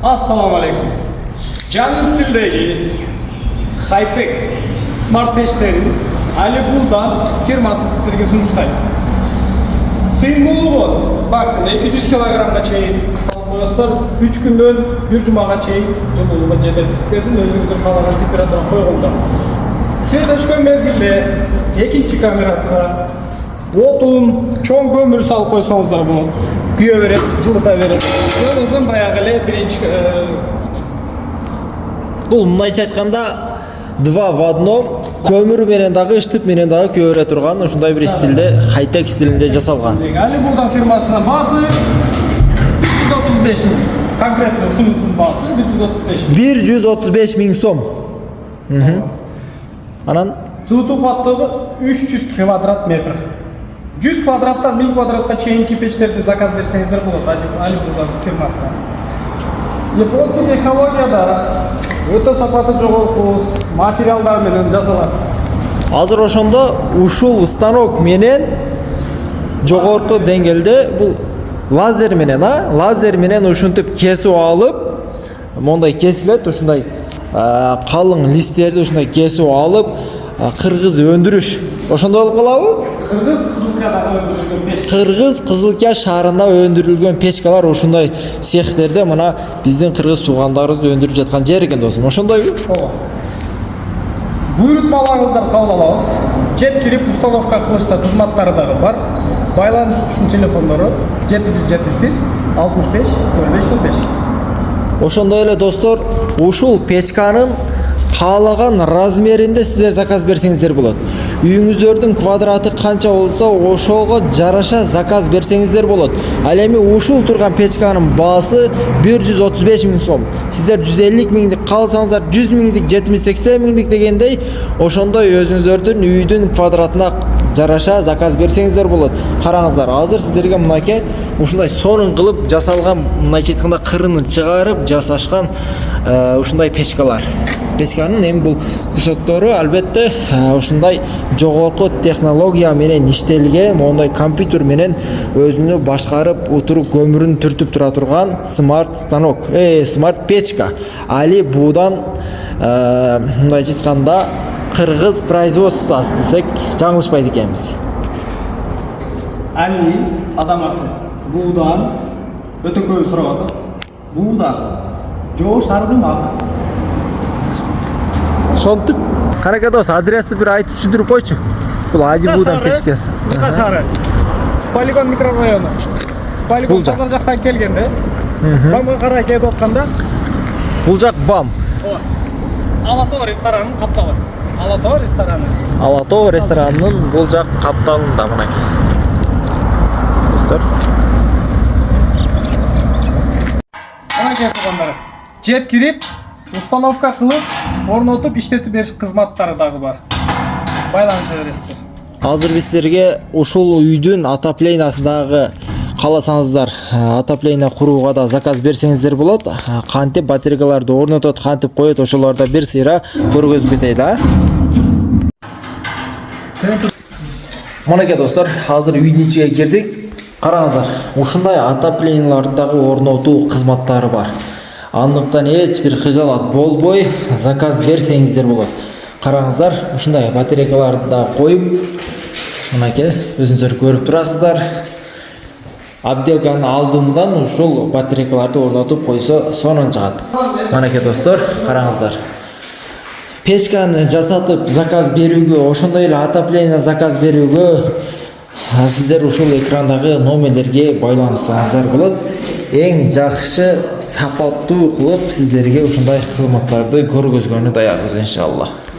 Assalamu alaikum. Canlı stildeki high-tech smart peçlerin Ali Buğdan firması sizlerge sunuştaydı. Sıyımlılığı bak 200 kilogramga çeyin salып koyasыздар 3 günden bir cumaga çeyin жылуулугу жетет сиздердин өзүңүздөр каалаган температурага койгондо. Свет өчкөн мезгилде экинчи камерасына отун чоң көмүр салып койсоңуздар болот. Күйө берет, жылыта берет. Одан соң баягы эле биринчи Бул мындайча айтканда два в одном көмүр менен дагы ышытып менен дагы күйө бере турган ушундай бир стилде хай-тек стилинде жасалган. Али Буğdan фирмасынын баасы 135 000. Конкретно ушунун баасы 135 000. 135 000 сом. Анан Жылытуу кубаттылыгы 300 квадрат метр. 100 квадраттан 1000 квадратка чейинки печтерди заказ берсеңиздер болот Али Буğdan фирмасына. Японский технологияда өтө сапаты жогорку материалдар менен жасалат. азыр ошондо ушул станок менен жогорку деңгээлде бул лазер менен ушинтип кесип алып, мондай кесилет, ушундай калың листтерди ушундай кесип алып, кыргыз өндүрүш. Ошондой болуп калабы? Кыргыз Кызылкия шаарында өндүрүлгөн печкалар ушундай цехтерде мына биздин кыргыз туугандарыбызды өндүрүп жаткан жер экен досум. Ошондойбу? Ооба. Буйрутмаларыңыздар кабыл алабыз. Жеткирип установка кылышта кызматтары дагы бар. Байланыш үчүн телефондору 771 65 05 05. Ошондой эле достор, ушул печканын каалаган размеринде сиздер заказ берсеңиздер болот. Үйүңүздөрдүн квадраты канча болсо, ошого жараша заказ берсеңиздер болот. Ал эми ушул турган печканын баасы 135 000 сом. Сиздер 150 000дик калсаңыздар, 100 000дик, 70-80 000дик дегендей, ошондой өзүңүздөрдүн үйдүн квадратына жараша заказ берсеңиздер болот. Караңыздар, азыр сиздерге мынакей ушундай сонун кылып жасалган, мындайча айтканда кырынын чыгарып жасашкан ушундай печкалар. Печканын эми бул кусоктору албетте ушундай жогорку технология менен иштелген, мондай компьютер менен өзүнү башкарып отуруп көмүрүн түртүп тура турган смарт станок, смарт печка. Али Буğdan мындайча айтканда кыргыз производствосу десек жаңылышпайт экенбиз. Али адам аты Buğdan өтө көп сурап атат. Buğdan жоош аргым ак. Ошонтип, карака дос, адрести бир айтып түшүндүрүп койчу. Бул Али Буğdan печкасы. Кызга шаары. Полигон микрорайону. Полигон базар жактан келгенде, Бамга карай келип атканда, Бул жак БАМ. Алатоо ресторанынын капталы. Алатоо рестораны. Алатоо ресторанынын бул жак капталында мынакей. Достор. Мынакей туугандар. Жеткирип, установка кылып, орнотуп иштетип бериш кызматтары дагы бар. Байланыша бересиздер. Азыр биз силерге ушул үйдүн отоплениясындагы кааласаңыздар, отопление курууга да заказ берсеңиздер болот. Кантип батарейкаларды орнотот, кантип коет, ошолорду бир сыйра көргөзүп кетейин, Мынакей достор, азыр үйдүн ичиге кирдик. Караңыздар, ушундай отопленияларды дагы орнотуу кызматтары бар. Андыктан эч бир кыжалат болбой заказ берсеңиздер болот. Караңыздар, ушундай батарейкаларды да коюп, мынакей өзүңүздөр көрүп турасыздар. Абделканын алдындан ушул батарейкаларды орнотуп койсо сонун чыгат. Мынакей достор, караңыздар. Печканы жасатып заказ берүүгө, ошондой эле отопление заказ берүүгө сиздер ушул экрандагы номерлерге байланышсаңыздар болот. Эң жакшы сапаттуу кылып сиздерге ушундай кызматтарды көргөзгөнү даярбыз иншалла.